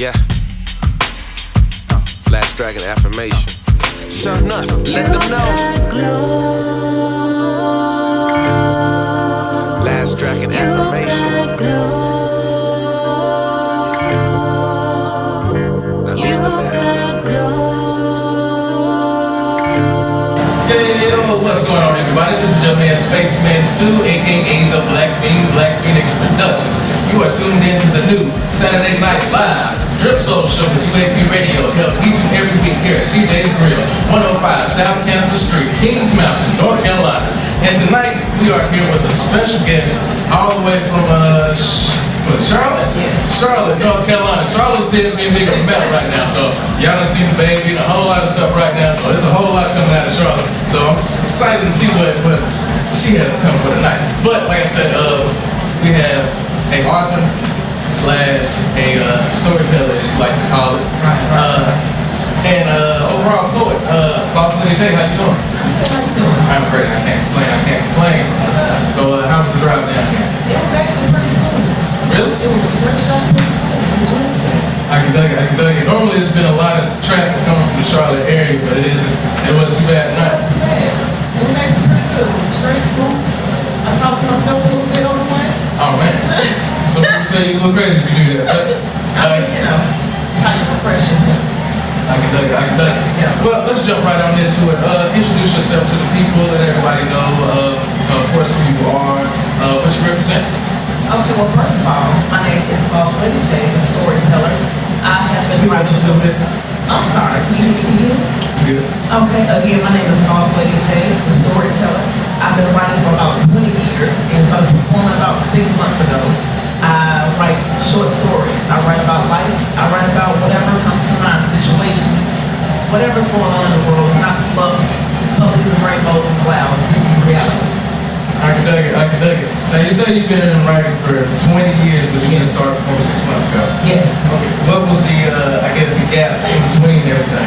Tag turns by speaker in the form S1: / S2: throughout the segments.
S1: Yeah. Last Dragon affirmation. Sure enough, let them know. Last Dragon affirmation. Now who's the master?
S2: Hey, what's going on, everybody? This is your man Spaceman Stu, aka the Black Phoenix Productions. You are tuned in to the new Saturday Night Live Drip Soul Show with UAP Radio, held each and every week here at CJ's Grill, 105 South Cancer Street, Kings Mountain, North Carolina. And tonight we are here with a special guest all the way from Charlotte? Charlotte, North Carolina. Charlotte's dead being big in the belt right now, so y'all done seen the baby and a whole lot of stuff right now, so it's a whole lot coming out of Charlotte. So I'm excited to see what she has to come for tonight. But like I said, we have a author slash a storyteller, she likes to call it, and overall poet. BossLadyJ, how you doing?
S3: How you doing?
S2: I'm great. I can't complain. So how was the drive down here?
S3: It was actually pretty smooth.
S2: Really?
S3: It was a straight shot, pretty smooth.
S2: I can dig it. Normally it's been a lot of traffic coming from the Charlotte area, but it wasn't too bad tonight.
S3: Not too bad. It was actually pretty good. It was straight smooth. I talked to myself a little bit on the way.
S2: Oh man. Some people say you look crazy if you do that. But,
S3: I mean, you know, how you refresh yourself.
S2: I can dig it.
S3: Yeah.
S2: Well, let's jump right on into it. Introduce yourself to the people, let everybody know, of course, who you are, what you represent.
S3: Okay, well, first of all, my name is BossLadyJ, the storyteller. I have been
S2: Speak up just a little bit.
S3: I'm sorry, can you hear me?
S2: Good.
S3: Okay, again, my name is BossLadyJ, the storyteller. I've been writing for about 20 years and started performing about 6 months ago. I write short stories. I write about life. I write about whatever comes to mind, situations, whatever's going on in the world. It's not fluff, puppies and rainbows and clouds. This is reality.
S2: I can dig it. Now you say you've been in writing for 20 years, but you didn't start over 6 months ago.
S3: Yes.
S2: Okay. What was the gap in between everything?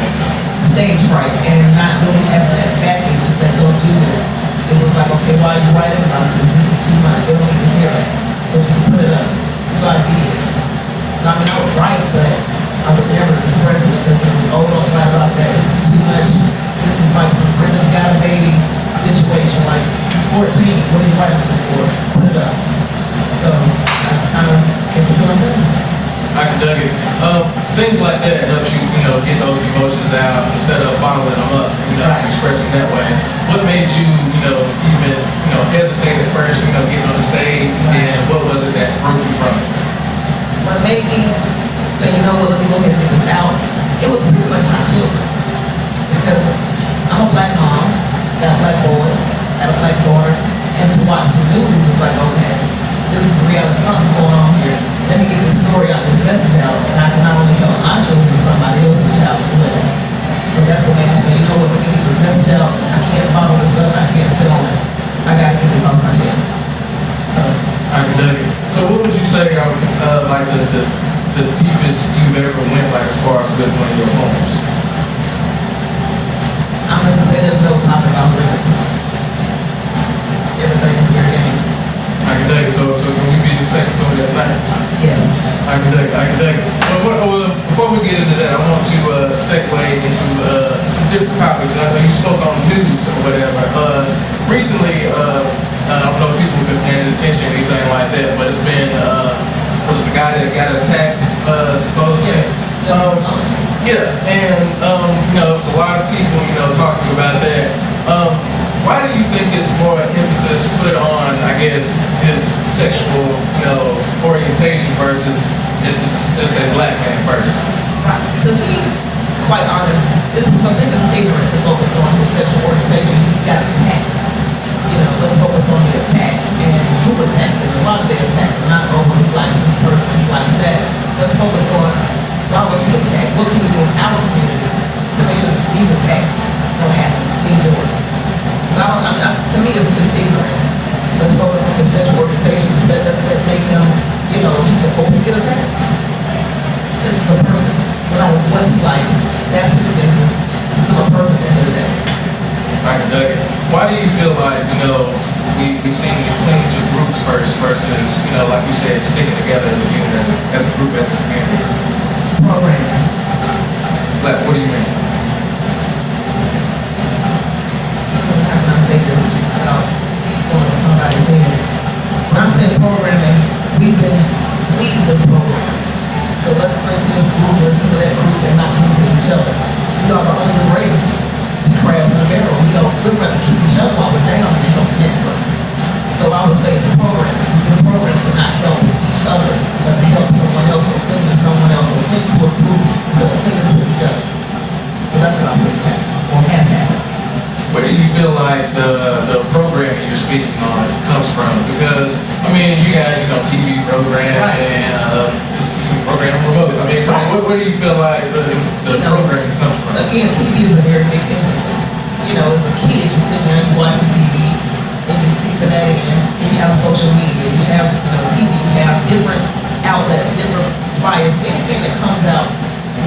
S3: Stage fright and not really having that backing that goes with it. It was like, okay, why are you writing about this? This is too much. They don't need to hear it. So just put it up. So I did. So I mean, I would write, but I would never express it because it was, oh, don't write about that. This is too much. This is like some Brenda's got a baby situation. Like 14, what are you writing this for? Just put it up. So I just kind of kept it to myself.
S2: I can dig it. Things like that helps you, get those emotions out instead of bottling them up, expressing that way. What made you, even, hesitate at first, getting on the stage, and what was it that broke you from it?
S3: What made me say, you know what, let me go ahead and get this out, it was pretty much my children. Because I'm a black mom, got black boys, got a black daughter, and to watch the news is like, okay, this is the reality something's going on here. Let me get this story out, this message out, and I can not only help my children, but somebody else's child as well. So that's what made me say, you know what, let me get this message out. I can't bottle this up, I can't sit on it. I gotta get this off my chest. So
S2: I can dig it. So what would you say are like the deepest you've ever went, like as far as with one of your poems?
S3: I'm gonna just say there's no topic off limits. Everything is fair game.
S2: I can dig it. So can we be expecting some of that tonight?
S3: Yes.
S2: I can dig it. Well, before we get into that, I want to segue into some different topics. I know you spoke on news or whatever. Recently, I don't know if people have been paying attention or anything like that, but it's been, was it the guy that got attacked, supposedly? Yeah, and, a lot of people, talking about that. Why do you think it's more emphasis put on, I guess, his sexual, orientation versus just a black man first?
S3: To be quite honest, I think it's ignorant to focus on his sexual orientation. He got attacked. Let's focus on the attack and who attacked him. A lot of the attack, not over who likes this person, who likes that. Let's focus on why was he attacked? What can we do in our community to make sure these attacks don't happen anymore? So to me, it's just ignorance. Let's focus on his sexual orientation. That doesn't make him, he's supposed to get attacked. This is a person. No matter what he likes, that's his business. It's still a person at the end of the day.
S2: I can dig it. Why do you feel like, we seem to cling to groups first versus, like you said, sticking together as a group, as a community?
S3: Programming.
S2: Black, what do you mean?
S3: How can I say this without going to somebody's head? When I say programming, we the program. So let's play to this group, let's to that group, and not to each other. We are the only race, the crabs in the barrel. We're going to keep each other while we're down and help the next person. So I would say it's programming. The program to not help each other, but to help someone else or cling to someone else or cling to a group instead of clinging to each other. So that's what I think happened, or has happened.
S2: Where do you feel like the programming you're speaking on comes from? Because, I mean, you got, TV program and this program remote. I mean, so where do you feel like the programming comes from?
S3: Again, TV is a very big influence. As a kid, you sit there and you watch TV, and you see that, and you have social media, you have TV, you have different outlets, different bias, anything that comes out,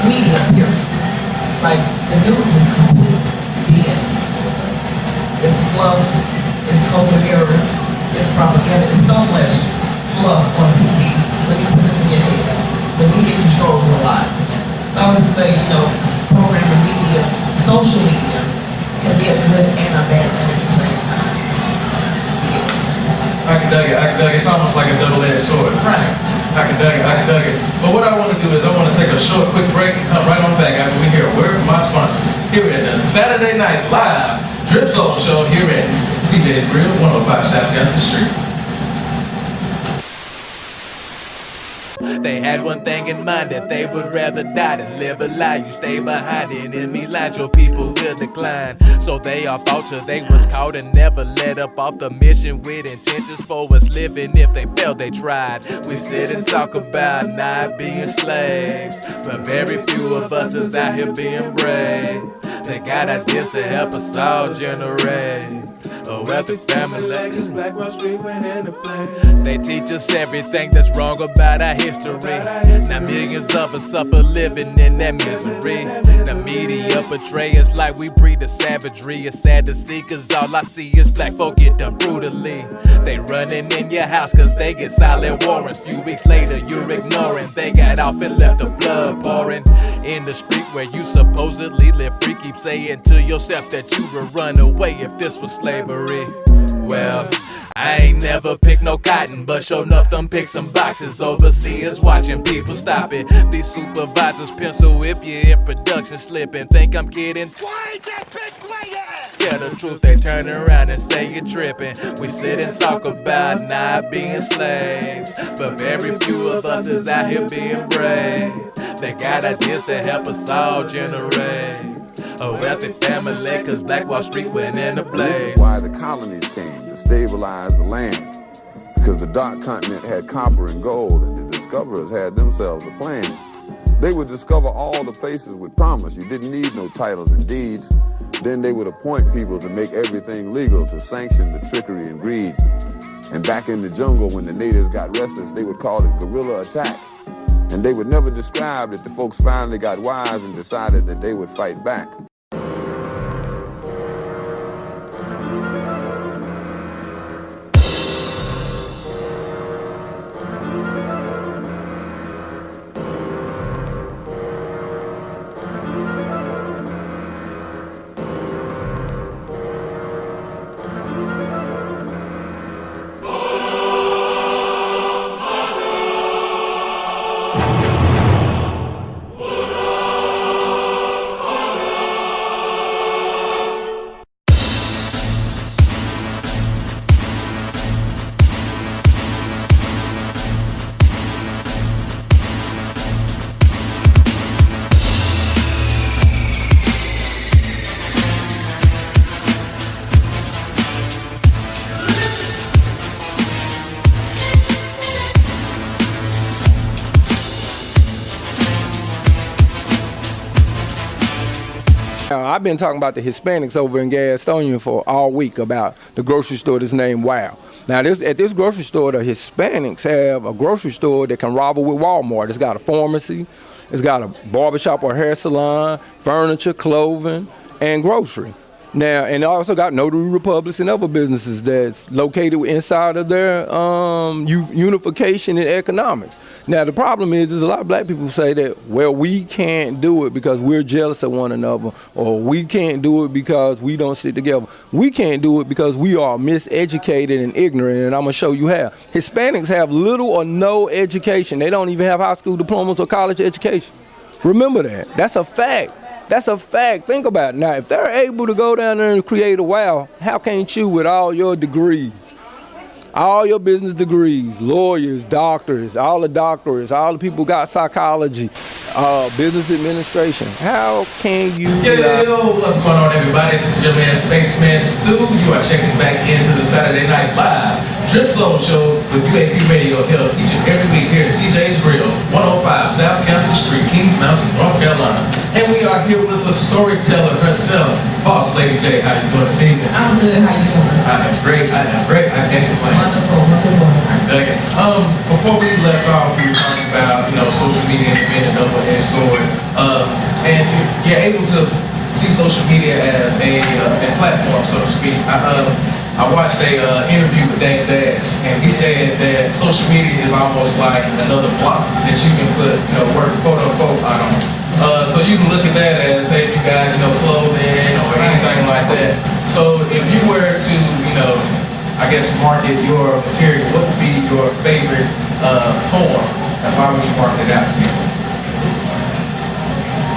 S3: media, period. Like, the news is complete BS. It's fluff, it's smoke and mirrors, it's propaganda, it's so much fluff on TV. Let me put this in your head. The media controls a lot. I would say, programming media, social media, can be a good and a bad thing at the same time.
S2: I can dig it. It's almost like a double-edged sword.
S3: Right.
S2: I can dig it. But what I want to do is I want to take a short, quick break and come right on back after we hear a word from my sponsors. Here at the Saturday Night Live Drip Soul Show here at CJ's Grill, 105 South Gaston Street.
S4: They had one thing in mind, that they would rather die than live a lie. You stay behind the enemy lines, your people will decline. So they all fought till they was caught and never let up off the mission with intentions for us living. If they failed, they tried. We sit and talk about not being slaves, but very few of us is out here being brave. They got ideas to help us all generate a wealthy family, cause Black Wall Street went into play. They teach us everything that's wrong about our history. Now millions of us suffer living in that misery. The media portray us like we breed the savagery. It's sad to see, cause all I see is black folk get done brutally. They running in your house cause they get silent warrants. Few weeks later you're ignoring. They got off and left the blood pouring in the street where you supposedly live free. Keep saying to yourself that you would run away if this was slavery. Well, I ain't never picked no cotton, but sure enough them pick some boxes. Overseers watching people stop it. These supervisors pencil whip you if production slipping. Think I'm kidding?
S5: Why ain't that big player?
S4: Tell the truth, they turn around and say you're tripping. We sit and talk about not being slaves, but very few of us is out here being brave. They got ideas to help us all generate a wealthy family, cause Black Wall Street went in a blaze.
S6: This is why the colonies came, to stabilize the land. Because the dark continent had copper and gold, and the discoverers had themselves a plan. They would discover all the places with promise. You didn't need no titles and deeds. Then they would appoint people to make everything legal, to sanction the trickery and greed. And back in the jungle, when the natives got restless, they would call it guerrilla attack. And they would never describe that the folks finally got wise and decided that they would fight back.
S7: I've been talking about the Hispanics over in Gastonia for all week about the grocery store that's named Wow. Now, at this grocery store, the Hispanics have a grocery store that can rival with Walmart. It's got a pharmacy, it's got a barbershop or hair salon, furniture, clothing, and grocery. Now, and I also got Notary Republics and other businesses that's located inside of their unification in economics. Now, the problem is a lot of black people say that, well, we can't do it because we're jealous of one another, or we can't do it because we don't sit together. We can't do it because we are miseducated and ignorant, and I'm going to show you how. Hispanics have little or no education. They don't even have high school diplomas or college education. Remember that. That's a fact. That's a fact. Think about it. Now, if they're able to go down there and create a wow, how can't you with all your degrees, all your business degrees, lawyers, doctors, all the doctors, all the people got psychology, business administration? How can you?
S2: Yo, what's going on, everybody? This is your man, Spaceman Stu. You are checking back into the Saturday Night Live Drip Soul Show with UAP Radio held each and every week here at CJ's Grill, 105 South Castle Street, Kings Mountain, North Carolina. And we are here with the storyteller herself, BossLadyJ. How you doing this evening?
S3: I'm good. How you doing?
S2: I am great. I can't complain.
S3: Wonderful.
S2: Before we left off, we were talking about, social media and being a double-edged sword. And you're able to see social media as a platform, so to speak. I watched a interview with Dave Dash, and he said that social media is almost like another block that you can put, work, quote unquote, on. So you can look at that as, say, if you got, clothing or anything like that. So if you were to, I guess, market your material, what would be your favorite poem, and why would you market it out to people?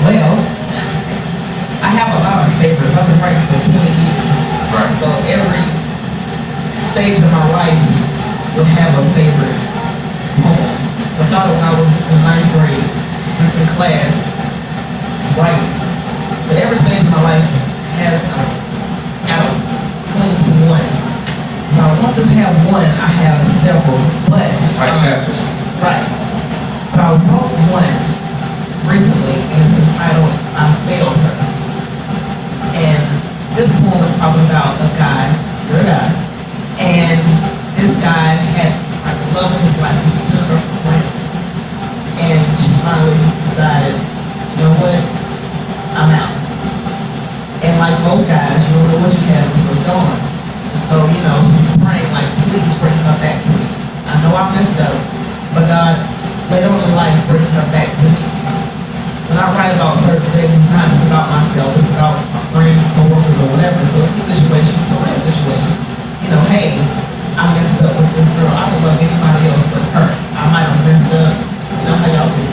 S3: Well, I have a lot of favorites. I've been writing for 20 years.
S2: Right.
S3: So every stage of my life will have a favorite poem. I started when I was in 9th grade, just in class, just writing. So every stage of my life has kind of come to one. So I won't just have one, I have several, but...
S2: Like chapters.
S3: Right. But I wrote one recently, and it's entitled, I Failed Her. And this poem is talking about a guy, you're a guy, and this guy had like the love of his life. He took her for granted. And she finally decided, you know what, I'm out. And like most guys, you don't know what you have until it's gone. So, he's praying like, please bring her back to me. I know I messed up, but God, later on in life, bring her back to me. When I write about certain things, it's not just about myself, it's about my friends, co-workers, or whatever. So it's a situation, it's a real situation. Hey, I messed up with this girl. I would love anybody else but her. I might have messed up. How y'all do?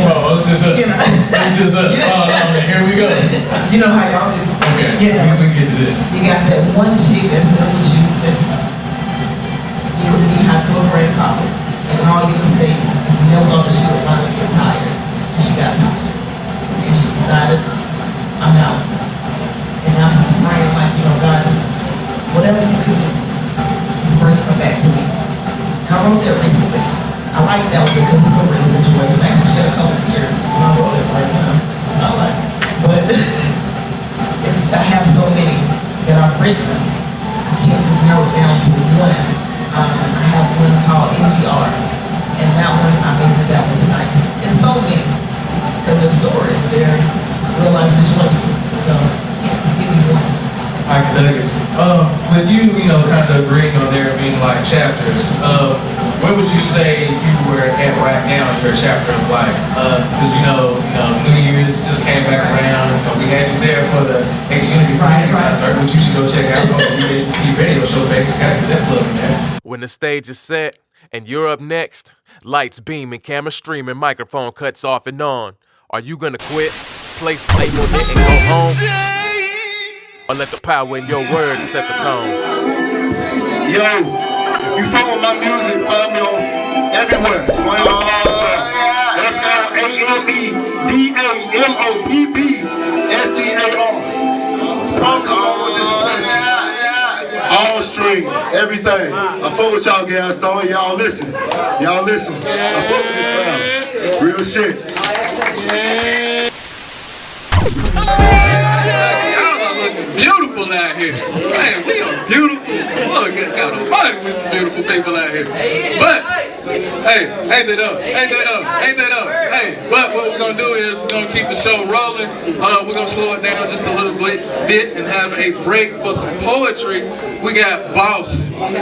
S2: Oh, it's just us. It's just us. Oh, no, man, here we go.
S3: You know how y'all do.
S2: Okay, we get to this.
S3: You got that one chick that's been with you since you was knee-high to a friend's house. And in all your mistakes, you never thought that she would finally get tired. And she got tired. And she decided, I'm out. And now he's praying like, God, whatever you can do, just bring her back to me. And I wrote that recently. I like that one because it's a real situation. I actually shed a couple tears when I wrote it right now. But I have so many that I've written. I can't just narrow it down to one. I have one called NGR, and that one, I made that one tonight. It's so many, because they're stories, they're real life situations. So, just give me one.
S2: I can dig it. With you, kind of agreeing on there being like chapters, where would you say you were at right now in your chapter of life? Because New Year's just came back around. We had you there for the X-Unity concert, which you should go check out on the UAP Radio Show page. Kind of get that love in there.
S4: When the stage is set and you're up next, lights beaming, camera streaming, microphone cuts off and on. Are you gonna quit, place play on it and go home? Or let the power in your words set the tone?
S5: Yo, if you follow my music, follow me on everywhere. Follow me FLAMEDAMOPPSTAR. All stream, everything. I fuck with y'all guys, though. Y'all listen. I fuck with this crowd. Real shit. Y'all are looking
S2: beautiful out here. Man, we are beautiful. Look, got a bunch of some beautiful people out here. But, hey, ain't that up? Ain't that up? Ain't that up? Hey, but what we're gonna do is we're gonna keep the show rolling. We're gonna slow it down just a little bit and have a break for some poetry. We got Boss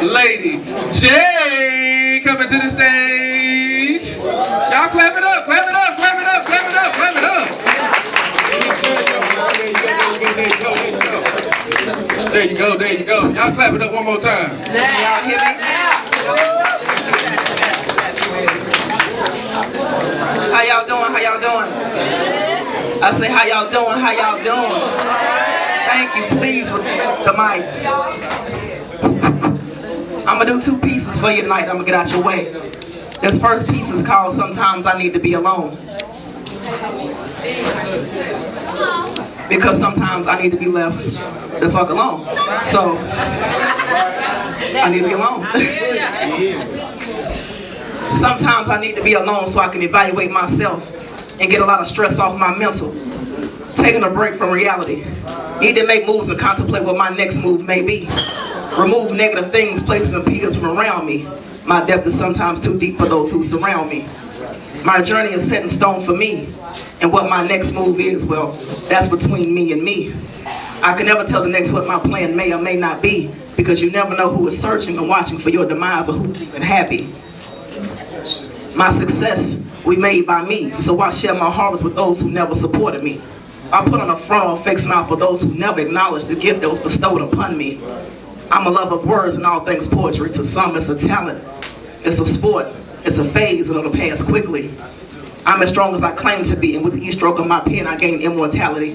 S2: Lady J coming to the stage. Y'all clap it up, clap it up, clap it up, clap it up, clap it up. There you go, there you go. Y'all clap it up one more time.
S3: Y'all hear me? How y'all doing? How y'all doing? I say, how y'all doing? How y'all doing? Thank you. Please with the mic. I'm gonna do 2 pieces for you tonight. I'm gonna get out your way. This first piece is called Sometimes I Need to Be Alone. Because sometimes I need to be left the fuck alone. So, I need to be alone. Sometimes I need to be alone so I can evaluate myself and get a lot of stress off my mental. Taking a break from reality. Need to make moves and contemplate what my next move may be. Remove negative things, places, and peers from around me. My depth is sometimes too deep for those who surround me. My journey is set in stone for me. And what my next move is, well, that's between me and me. I can never tell the next what my plan may or may not be, because you never know who is searching and watching for your demise or who's even happy. My success we made by me, so I share my harvest with those who never supported me. I put on a front or a fake smile for those who never acknowledged the gift that was bestowed upon me. I'm a lover of words and all things poetry. To some, it's a talent, it's a sport, it's a phase, and it'll pass quickly. I'm as strong as I claim to be, and with each stroke of my pen, I gain immortality.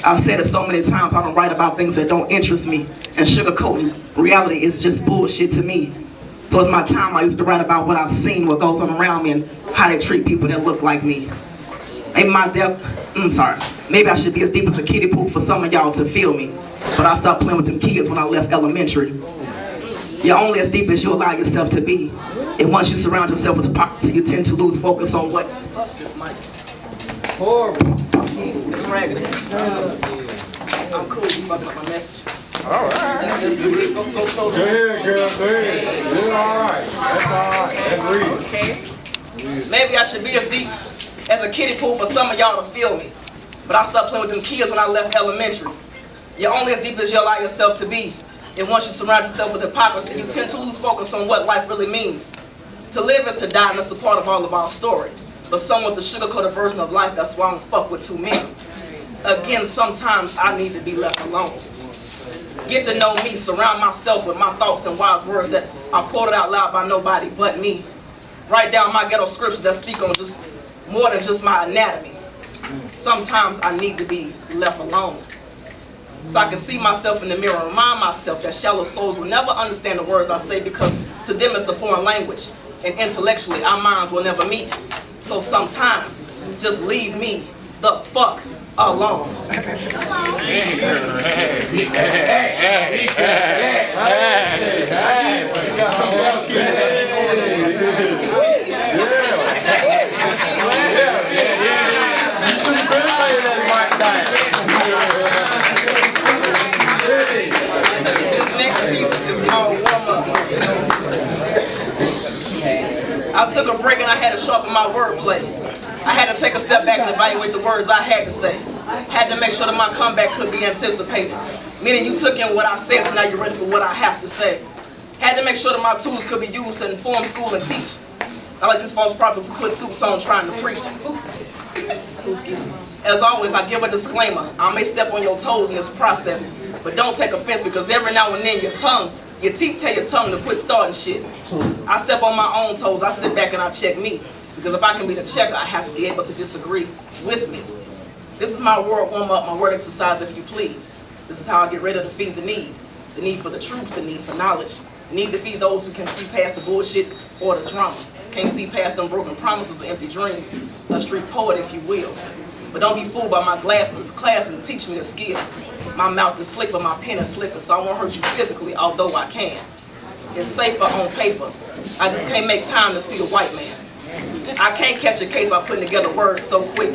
S3: I've said it so many times, I don't write about things that don't interest me, and sugarcoating reality is just bullshit to me. So it's my time I used to write about what I've seen, what goes on around me, and how they treat people that look like me. Maybe my depth, maybe I should be as deep as a kiddie pool for some of y'all to feel me. But I stopped playing with them kids when I left elementary. You're only as deep as you allow yourself to be. And once you surround yourself with hypocrisy, you tend to lose focus on what? This mic. Horrible. It's raggedy. I'm cool, you fucking up my message.
S5: All right. Go solo. Go ahead, girl. Go ahead. You're all right. That's all right. That's real.
S3: Okay. Maybe I should be as deep as a kiddie pool for some of y'all to feel me. But I stopped playing with them kids when I left elementary. You're only as deep as you allow yourself to be. And once you surround yourself with hypocrisy, you tend to lose focus on what life really means. To live is to die, and that's a part of all of our story. But some with the sugar-coated version of life, that's why I don't fuck with too many. Again, sometimes I need to be left alone. Get to know me, surround myself with my thoughts and wise words that are quoted out loud by nobody but me. Write down my ghetto scriptures that speak on just more than just my anatomy. Sometimes I need to be left alone. So I can see myself in the mirror and remind myself that shallow souls will never understand the words I say, because to them it's a foreign language. And intellectually, our minds will never meet. So sometimes, just leave me the fuck alone. This next piece is called Warm Up. I took a break and I had to sharpen my wordplay. I had to take a step back and evaluate the words I had to say. Had to make sure that my comeback could be anticipated. Meaning you took in what I said, so now you're ready for what I have to say. Had to make sure that my tools could be used to inform, school, and teach. I like these false prophets who put suits on trying to preach. Excuse me. As always, I give a disclaimer. I may step on your toes in this process, but don't take offense, because every now and then your teeth tell your tongue to quit starting shit. I step on my own toes, I sit back and I check me. Because if I can be the checker, I have to be able to disagree with me. This is my word warm up, my word exercise, if you please. This is how I get ready to feed the need for the truth, the need for knowledge. The need to feed those who can see past the bullshit or the drama. Can't see past them broken promises and empty dreams. A street poet, if you will. But don't be fooled by my glasses. Class and teach me a skill. My mouth is slick, but my pen is slicker, so I won't hurt you physically, although I can. It's safer on paper. I just can't make time to see the white man. I can't catch a case by putting together words so quick.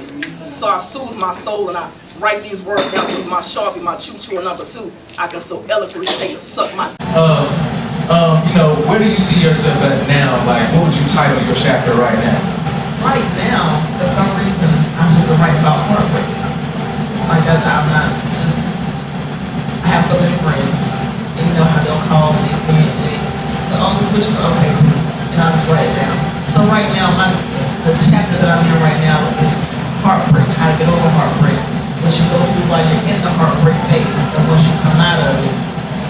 S3: So I soothe my soul and I write these words down with my Sharpie, my choo-choo, and number 2, I can so eloquently say to suck my.
S2: You know, where do you see yourself at now? Like, what would you title your chapter right now?
S3: Right now, for some reason, I'm just gonna write about heartbreak. Like I'm not just. I have so many friends, and you know how they'll call me and they so on the switch, okay, and I'll just write it down. So right now, the chapter that I'm in right now is heartbreak, how to get over heartbreak. What you go through while you're in the heartbreak phase, and once you come out of it,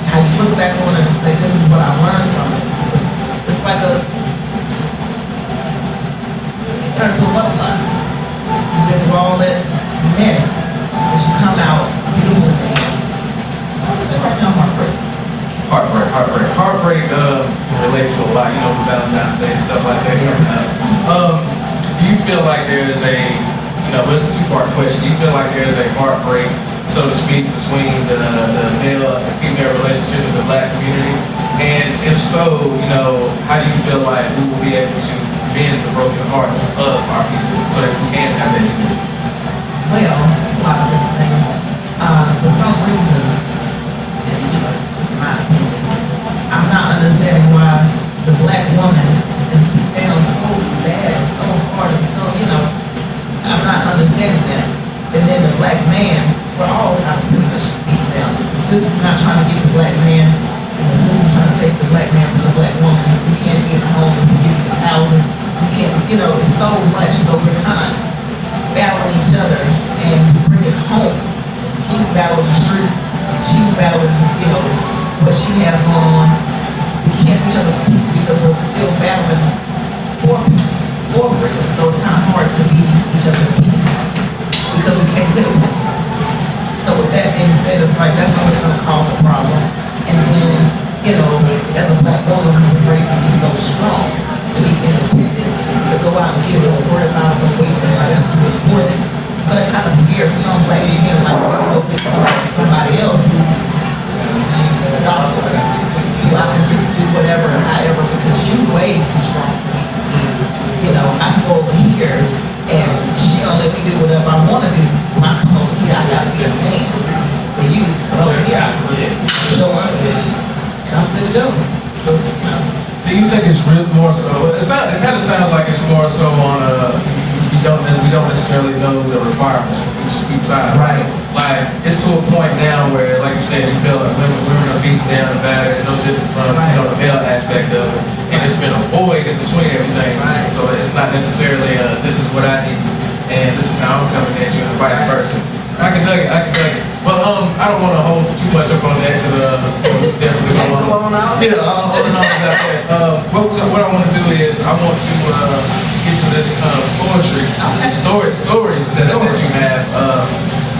S3: how you look back on it and say, this is what I learned from it. It's like it turns to a butterfly. You've been through all that mess, but you come out beautiful again. I would say right now, heartbreak.
S2: Heartbreak relates to a lot, you know, Valentine's Day and stuff like that. Do you feel like there's a, you know, this is a two-part question. Do you feel like there's a heartbreak, so to speak, between the male and female relationship in the Black community? And if so, you know, how do you feel like we will be able to mend the broken hearts of our people so that we can have that unity?
S3: Well, it's a lot of different things. For some reason, and you know, it's my opinion, I'm not understanding why the Black woman is beat down so bad, so hard, and so, you know, I'm not understanding that. And then the Black man, we're all kind of pretty much beat down. The system's not trying to get the Black man, and the system's trying to take the Black man from the Black woman. We can't get home, we can't get housing, we can't, you know, it's so much, so we're kind of battling each other and bring it home. He's battling the street, she's battling, you know, what she has going on. We can't each other's peace because we're still battling for peace, for freedom. So it's kind of hard to be each other's peace because we can't get peace. So with that being said, it's like that's always going to cause a problem. And then, you know, as a Black woman who was raised to be so strong, to be independent, to go out and get it, or worry about it, wait for everybody else to support it. So that kind of scares some Black men, like, go pick somebody else who's docile. So I can just do whatever, however, because you're way too strong for me. You know, I can go over here, and she don't let me do whatever I want to do. When I come over here, I got to be a man. For you, come over here, I can show up and I'm good to go. So, you know.
S2: Do you think it's real more so? It kind of sounds like it's more so on we don't necessarily know the requirements from each side.
S3: Right.
S2: Like it's to a point now where, like you said, you feel like women are beaten down and battered, no different from you know the male aspect of it, and it's been a void in between everything.
S3: Right.
S2: So it's not necessarily this is what I need and this is how I'm coming at you, and vice versa. I can dug it. But I don't want to hold too much up on that because we'll definitely go on. Yeah, I'll hold on to that. What I want to do is I want to get to this poetry, stories that you have.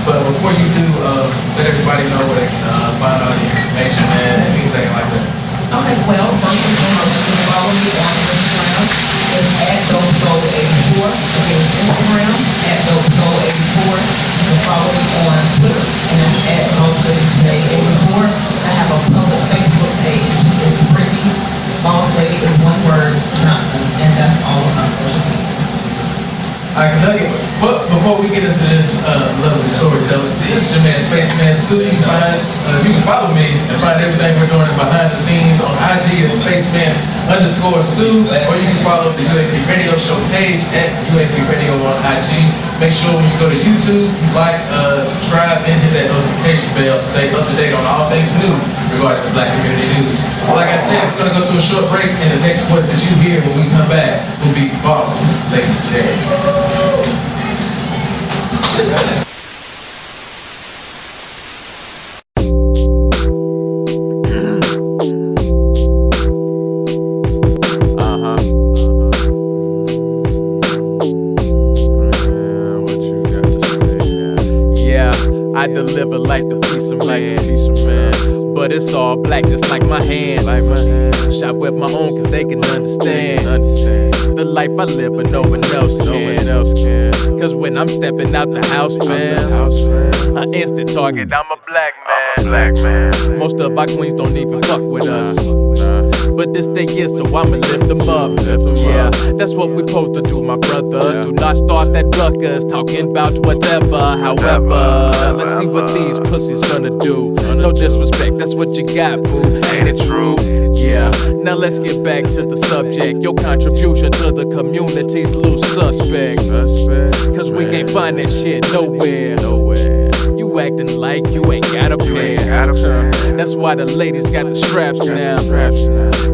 S2: But before you do, let everybody know where they can find all the information and anything like that.
S3: Okay, well, first and foremost, you can follow me on Instagram. It's at DopeSoul84. Again, it's Instagram at DopeSoul84. You can follow me on Twitter, and it's at BossLadyJ84. I have a public Facebook page. It's Brittany Boss Lady is one word Johnson, and that's all of my social media.
S2: I can dug it. But before we get into this lovely storyteller, this is your man Spaceman Stu. You can follow me and find everything we're doing behind the scenes on IG at Spaceman_Stu, or you can follow the UAP Radio Show page at UAP Radio on IG. Make sure when you go to YouTube, you like, subscribe, and hit that notification bell to stay up to date on all things new regarding the Black community news. Like I said, we're going to go to a short break, and the next voice that you hear when we come back will be Boss Lady J.
S4: I deliver like the piece of man, but it's all black just like my hands. Shot with my own cause they can understand the life I live but no one else can. Cause when I'm stepping out the house, fam, an instant target, I'm a black man. Most of our queens don't even fuck with us. but this they is, so I'ma lift them up. Yeah, that's what we supposed to do, my brothers. Do not start that ruckus, talking about whatever. However, let's see what these pussies gonna do. No disrespect, that's what you got, boo. Ain't it true? Yeah, now let's get back to the subject. Your contribution to the community's loose suspect. Cause we can't find that shit nowhere. You acting like you ain't got a pair. That's why the ladies got the straps now.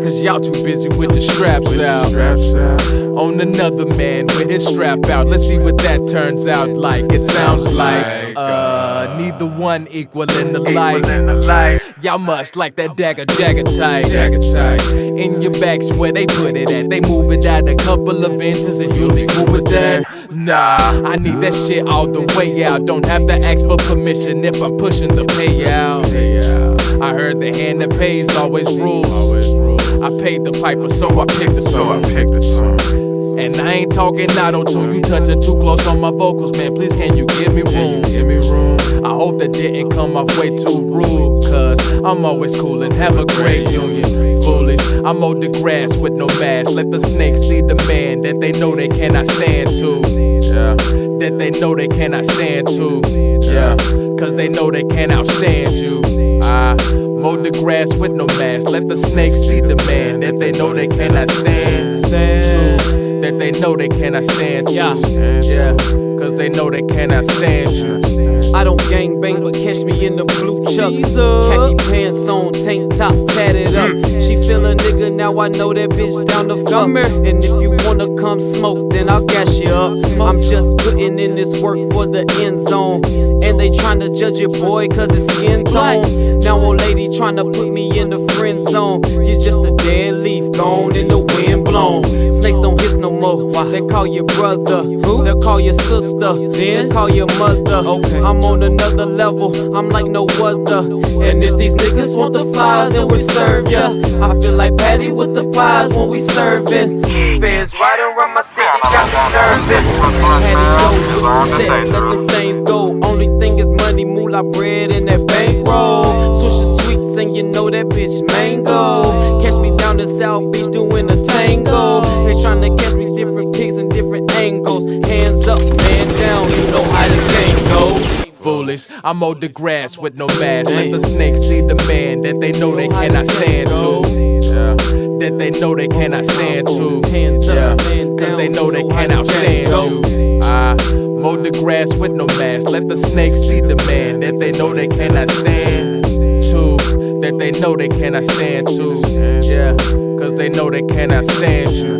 S4: Cause y'all too busy with the straps out. On another man with his strap out. Let's see what that turns out like. It sounds like neither one equal in the life. Y'all must like that dagger tight. In your back's where they put it at. They move it out a couple of inches and you'll be cool with that. Nah, I need that shit all the way out. Don't have to ask for permission if I'm pushing the payout. I heard the hand that pays always rules. I paid the piper, so I picked the tune. And I ain't talking auto-tune. You touching too close on my vocals, man. Please can you give me room? I hope that didn't come off way too rude, cause I'm always cool and have a great union. Foolish, I mowed the grass with no mask. Let the snakes see the man that they know they cannot stand to. That they know they cannot stand to. Cause they know they can't outstand you. I mowed the grass with no mask. Let the snakes see the man that they know they cannot stand to. That they know they cannot stand to. Yeah, cause they know they cannot stand you.
S8: I don't gangbang, but catch me in the blue chucks. Khaki pants on, tank top tatted up. She feel a nigga, now I know that bitch down the fuck. And if you wanna come smoke, then I'll gas you up. I'm just putting in this work for the end zone. And they tryna judge your boy cause it's skin tone. Now old lady tryna put me in the friend zone. You're just a dead leaf, gone in the wind blown. Snakes don't hiss no more. They call you brother, they'll call you sister, then call you mother. I'm on another level, I'm like no other. And if these niggas want the flies, then we serve ya. I feel like Patty with the pies when we serving. Fans right around my city, got me nervous. Patty go, sex, let the flames go. Only thing is money, moolah bread and that bankroll. Swisher sweets and you know that bitch mango. Catch me down in South Beach doing a tango. They tryna catch me different pics and different angles. Hands up, man down, you know how the game go.
S4: Foolish, I mowed the grass with no mask. Let the snakes see the man that they know they cannot stand to. That they know they cannot stand to. Cause they know they can't outstand you. I mowed the grass with no mask. Let the snakes see the man that they know they cannot stand to. That they know they cannot stand to. Yeah, cause they know they cannot stand you.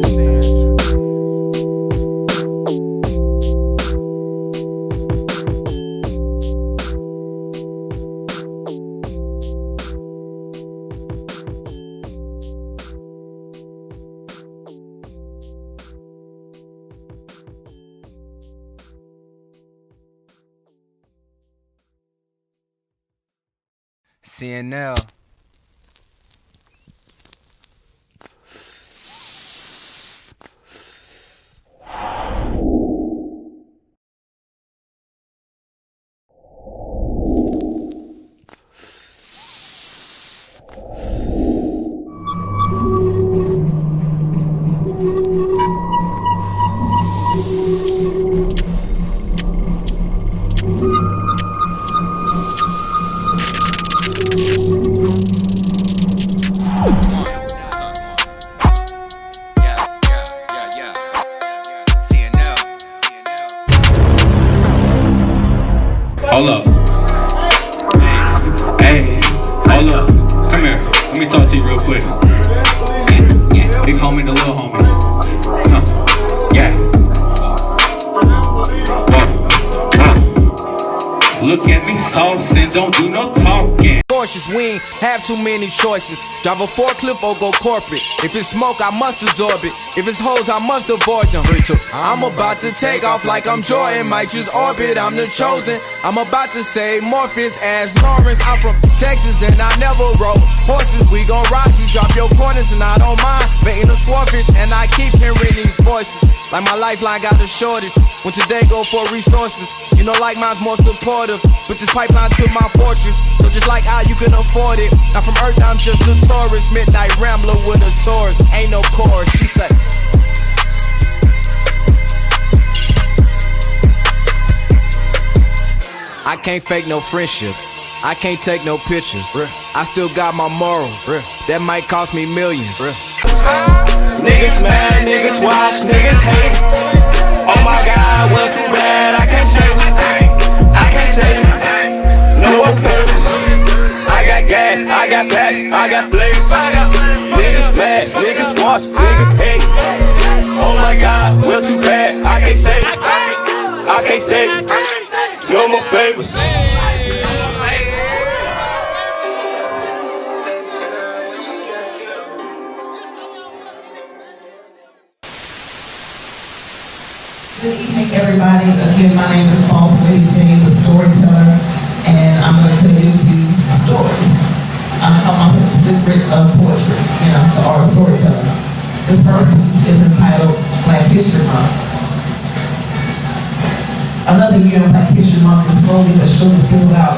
S9: CNL.
S10: Hold up. Hey, hold up. Come here. Let me talk to you real quick. Big homie, the little homie. Yeah. Look at me sauce and don't do no talking.
S11: Cautious, we ain't have too many choices. Drive a forklift or go corporate. If it's smoke, I must absorb it. If it's hoes, I must avoid them. I'm about to take off like I'm Jordan. Might just orbit, I'm the chosen. I'm about to say Morpheus as Lawrence. I'm from Texas and I never rode horses. We gon' rock you, drop your corners and I don't mind. Betting the swordfish and I keep hearing these voices. Like my lifeline got the shortest. When today go for resources, you know like mine's more supportive. But this pipeline to my fortress, so just like how you can afford it. Now from Earth I'm just a tourist, midnight rambler with a Taurus. Ain't no chorus, she said. I can't fake no friendships, I can't take no pictures. I still got my morals, that might cost me millions.
S9: Niggas mad, niggas watch, niggas hate. Oh my God, well too bad, I can't save it. I can't save it. No more purpose. I got gas, I got packs, I got flavors. Niggas mad, niggas watch, niggas hate. Oh my God, well too bad, I can't save it. I can't save it. No more favors.
S3: Good evening, everybody. Again, my name is BossLadyJ, the Storyteller, and I'm going to tell you a few stories. I call myself a secret of poetry, the art of storytelling. This first piece is entitled Black History Month. Another year of Black History Month is slowly but surely fizzled out.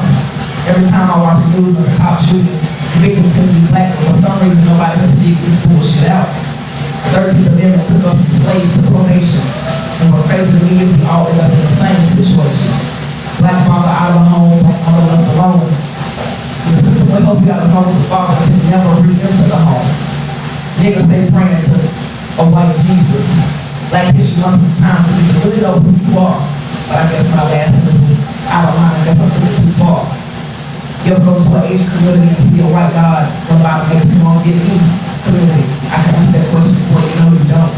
S3: Every time I watch the news of a cop shooting, the victim says he's black, but for some reason nobody has figured this bullshit out. The 13th Amendment took us from slaves to probation. And what's crazy to me is we all end up in the same situation. Black father out of the home, black mother left alone. And the system will help you out as long as the father can never re-enter the home. Niggas stay praying to a white Jesus. Black History Month is a time to get to really know who you are. But I guess my last sentence was out of line. I guess I took it too far. You ever go to an Asian community and see a white God run by the Mexican or Vietnamese community? I can answer that question before you know you don't.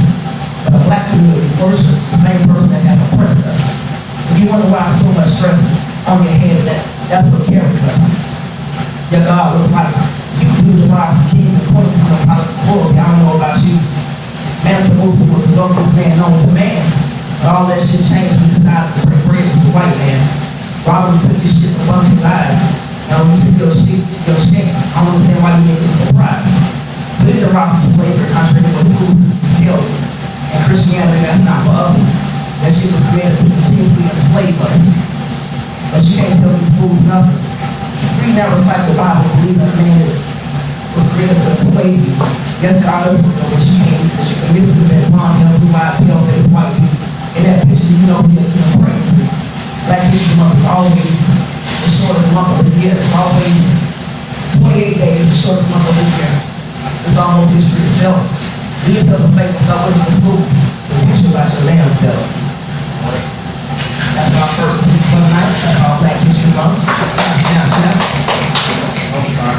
S3: But a black community worship the same person that has oppressed us. If you wonder why so much stress on your head, that's what carries us. Your God looks like you derived from kings and queens and royalty. I don't know about you. Mansa Musa was the lowest man known to man. But all that shit changed when he decided to break bread with the white man. Robin took his shit and bumped his eyes. Now when you see your check, I don't understand why you make it surprised. But it derived from slavery, contrary to what school systems tell you. And Christianity, that's not for us. That shit was created to continuously enslave us. But you can't tell these fools nothing. Read that recycled Bible, believe in a man that was created to enslave you. Yes, God does know what you can't, because you can miss with that blonde, hair, blue-eyed, pale-faced white people. In that picture, you know who you're praying to. Black History Month is always the shortest month of the year. It's always 28 days, the shortest month of the year. It's almost history itself. Do yourself a favor, start looking for schools to teach you about your damn self. That's our first piece for tonight. That's our Black History Month. Snap. I'm sorry.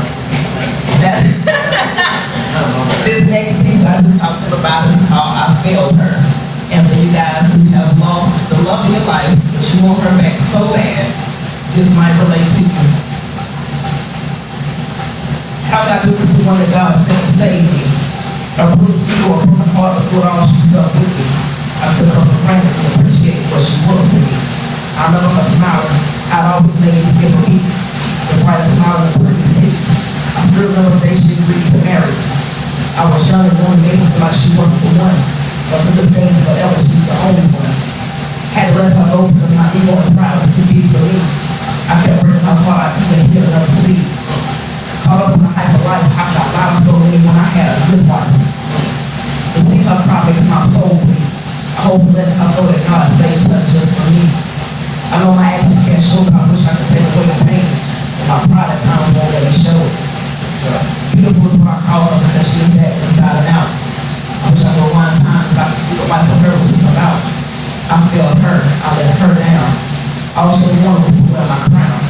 S3: This next piece I just talked about is called I Failed Her. And for you guys who have lost the love of your life, but you want her back so bad, this might relate to you. How did I do this to one that God sent to save me? A bruised ego, a broken heart, but put all she stuck with me. I took her for granted and appreciated what she was to me. I remember her smiling. I'd always made skip a beat. The brightest smile and the prettiest teeth. I still remember the day she agreed to marry. I was young and one made me feel like she wasn't the one. But to this day, forever, she's the only one. Had to let her go because my ego and pride was too big for me. I kept breaking her heart, I couldn't hear another seed. Caught up in the hype of life, I got loud so many when I had a good wife. To see her cry makes my soul bleed. I hope letting her know that God saves her just for me. I know my actions can't show, but I wish I could take away the pain. And my pride at times won't let me show it. Beautiful is what I call her because she's that inside and out. I wish I could rewind time because I could see what life for her was just about. I failed her, I let her down. All she wanted was to wear my crown.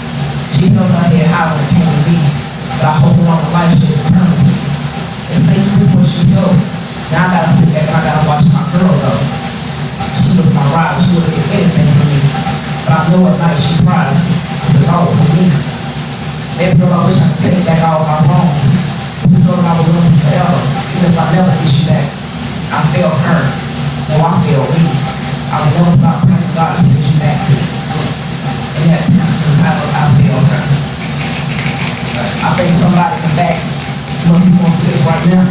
S3: She held her head high when it came to me, but I hope along the life she returned to me. And say you reap what you sow. Now I gotta sit back and I gotta watch my girl go. She was my rival, she would've did anything for me. But I know at night she cries, because all for me. Baby girl, I wish I could take back all my wrongs. Please know that I will love you forever, even if I never get you back. I failed her, or I failed me. I will never stop praying God to send you back to me. And that piece is entitled, I failed her. I think somebody in the back, you know, you want this right now.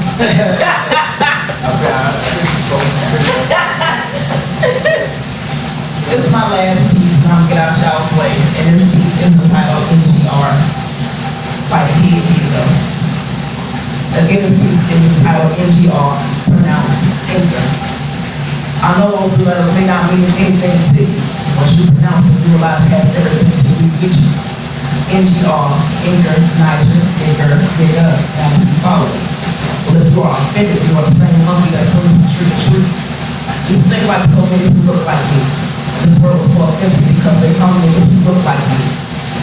S3: my last piece, and I'm gonna get out y'all's way. And this piece is entitled NGR. Like here you go. Again, this piece is entitled NGR, pronounced Inga. I know those two letters may not mean anything to you. Once you pronounce it, you realize it has everything to do with you. NGR, Inger, Niger, Nigger, Nigga, now you follow it. Well, if you are offended, you are the same monkey that swings from tree to tree. Just think like so many who look like me. This world was so offensive because they come to this who look like me.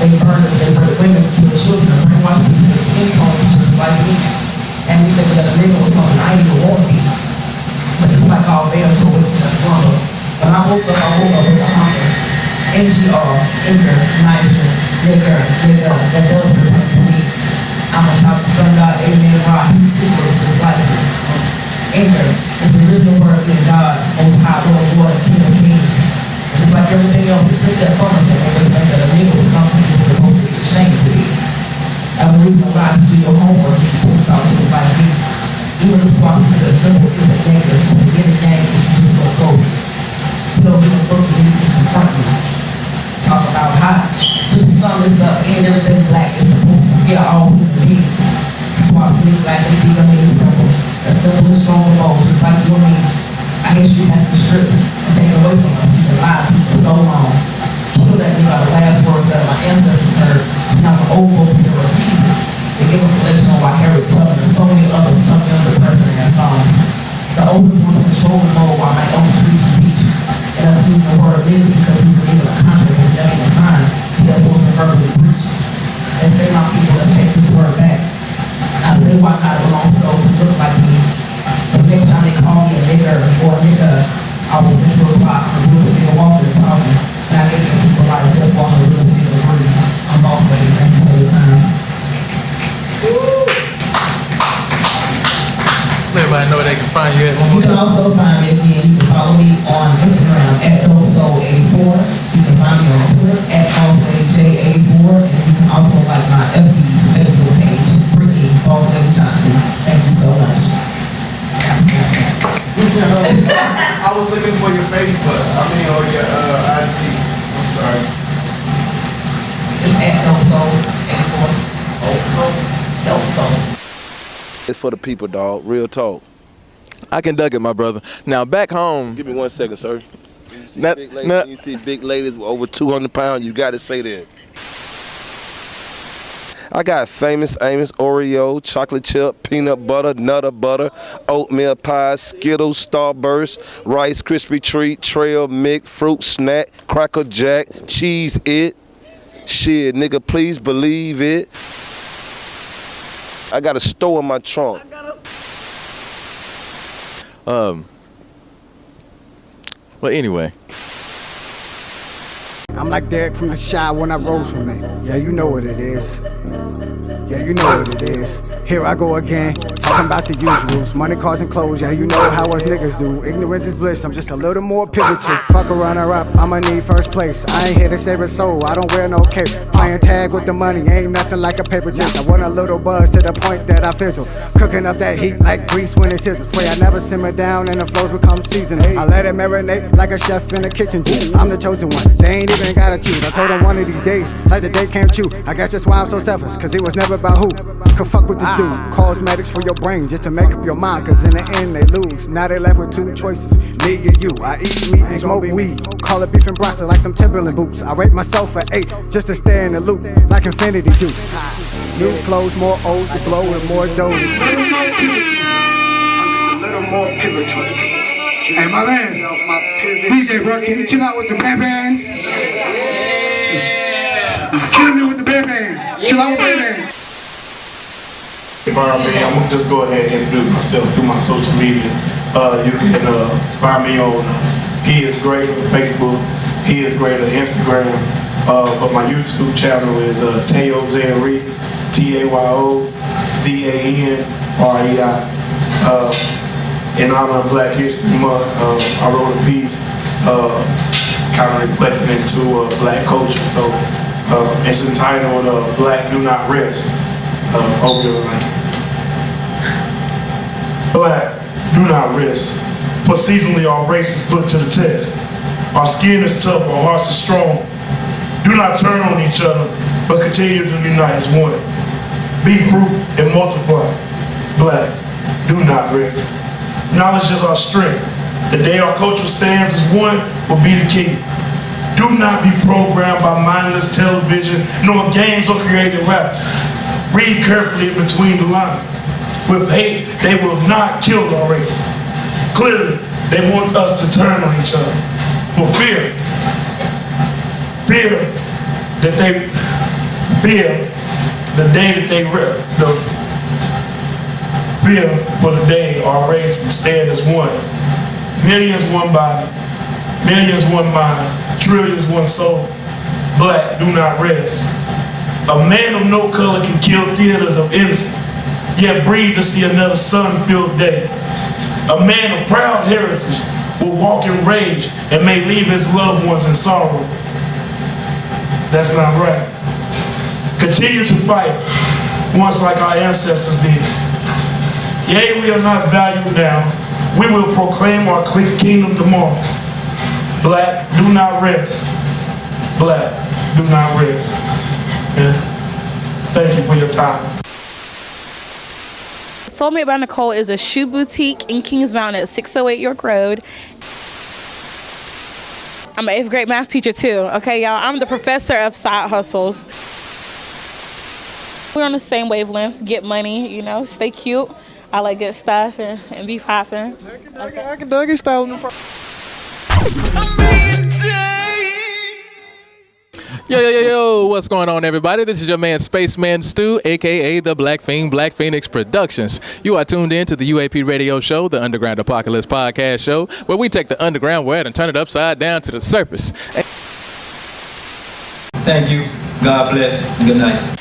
S3: They burn us, they murder women, kill children, and brainwash people with skin tones just like me. And we think that a nigga was something I didn't even want to be. But just like all men, so wicked and slumber. When I woke up with a hunger. NGR, Inger, Niger, Nigger, Nigga, that does pertain to me. I'm a child of the sun god, amen, God, he too was just like me. Inger is the original word being God, most high, Lord, King of Kings. Just like everything else, it took that from us and made us think that a nigga was something he was supposed to be ashamed to be. And the reason why you do your homework, you pissed off just like me. Even the swastika symbol isn't negative, it's the beginning gang if you just go close. You don't even look at me, you confront me. Talk about hot. Just the sun is up, ain't everything black. It's supposed to scare all human beings. Swastika black and big, I mean simple. That symbol is strong and bold, just like you and me. I hate you has been stripped and taken away from us. We've been lied to for so long. Kill that nigga are the last words that my ancestors heard. Now the old folks hear us music. They give us a lecture on why Harriet Tubman and so many others sung under the president in songs. The oldest one in control the mode while my elders reach and teach. And us using the word lives because we believe in a contract and never a sign. That will be verbally preached. They say my people, let's take this word back. I say why not, it belongs to those who look like me. The next time they call me a nigger or a nigga, I will send you a block on the real estate of walking and talking. And I make people like death walk on the real estate of breathe. I'm Boss Lady, thank you for your time.
S2: Everybody know where they can find you at one more
S3: You can
S2: time.
S3: also find me again. You can follow me on Instagram at BossLadyJ84. You can find me on Twitter at BossLadyJ84. And you can also like my FB Facebook page, Brittany Boss Lady Johnson. Thank you so much.
S5: I was looking for your Facebook. I mean, or your IG. I'm sorry.
S3: It's at BossLadyJ84. Dope.
S1: It's for the people, dog. Real talk.
S4: I can duck it, my brother. Now back home.
S1: Give me 1 second, sir. When you see big ladies with over 200 pounds, you got to say that. I got Famous Amos, Oreo, chocolate chip, peanut butter, Nutter Butter, oatmeal pie, Skittles, Starburst, Rice Krispie Treat, Trail Mix, Fruit Snack, Cracker Jack, Cheese It. Shit, nigga, please believe it. I got a store in my trunk.
S4: Well, anyway.
S12: I'm like Derek from the Shy when I rose from it. Yeah, you know what it is. Yeah, you know what it is. Here I go again, talking about the usuals. Money, cars, and clothes, yeah, you know how us niggas do. Ignorance is bliss, I'm just a little more pivotal. Fuck a runner-up, I'ma need first place. I ain't here to save a soul, I don't wear no cape. Playing tag with the money, ain't nothing like a paper chase. I want a little buzz to the point that I fizzle. Cooking up that heat like grease when it sizzles. Pray I never simmer down and the flows become seasoned. I let it marinate like a chef in the kitchen. I'm the chosen one, they ain't even gotta choose. I told them one of these days, like the day came true. I guess that's why I'm so selfish, cause it was never about who could fuck with this dude. Cosmetics for your brain just to make up your mind, cause in the end they lose. Now they left with two choices, me or you. I eat meat and smoke weed, call it beef and broccoli like them Timberland boots. I rate myself at 8 just to stay in the loop like Infinity do. New flows, more O's to blow and more dough. I'm just a little more pivotal.
S13: Hey, my man, DJ, bro, can you chill out with the band bands? Chill me with the band bands. Chill out with the band bands.
S5: I'm gonna just go ahead and introduce myself through my social media. You can find me on He Is Great on Facebook, He Is Great on Instagram, but my YouTube channel is Tayo Zari, TAYOZANREI. In honor of Black History Month, I wrote a piece kind of reflecting into black culture. So it's entitled Black Do Not Rest. Hope you like it. Black do not rest, for seasonally all races put to the test. Our skin is tough, our hearts are strong. Do not turn on each other, but continue to unite as one. Be fruit and multiply. Black, do not rest. Knowledge is our strength. The day our culture stands as one will be the key. Do not be programmed by mindless television, nor games or creative rappers. Read carefully in between the lines. With hate, they will not kill our race. Clearly, they want us to turn on each other. For fear that they fear the day that they fear for the day our race will stand as one. Millions one body, millions one mind, trillions one soul. Black, do not rest. A man of no color can kill theaters of innocence, yet breathe to see another sun-filled day. A man of proud heritage will walk in rage and may leave his loved ones in sorrow. That's not right. Continue to fight once like our ancestors did. Yea, we are not valued now. We will proclaim our kingdom tomorrow. Black, do not rest. Black, do not rest. And thank you for your time.
S14: Soulmate by Nicole is a shoe boutique in Kings Mountain at 608 York Road. I'm an 8th grade math teacher too, okay y'all? I'm the professor of side hustles. We're on the same wavelength, get money, you know, stay cute. I like good stuff and be popping.
S15: I can dug your style.
S4: Yo, what's going on, everybody? This is your man, Spaceman Stu, a.k.a. the Black Fiend, Black Phoenix Productions. You are tuned in to the UAP Radio Show, the Underground Apocalypse Podcast Show, where we take the underground world and turn it upside down to the surface.
S16: Thank you. God bless. Good night.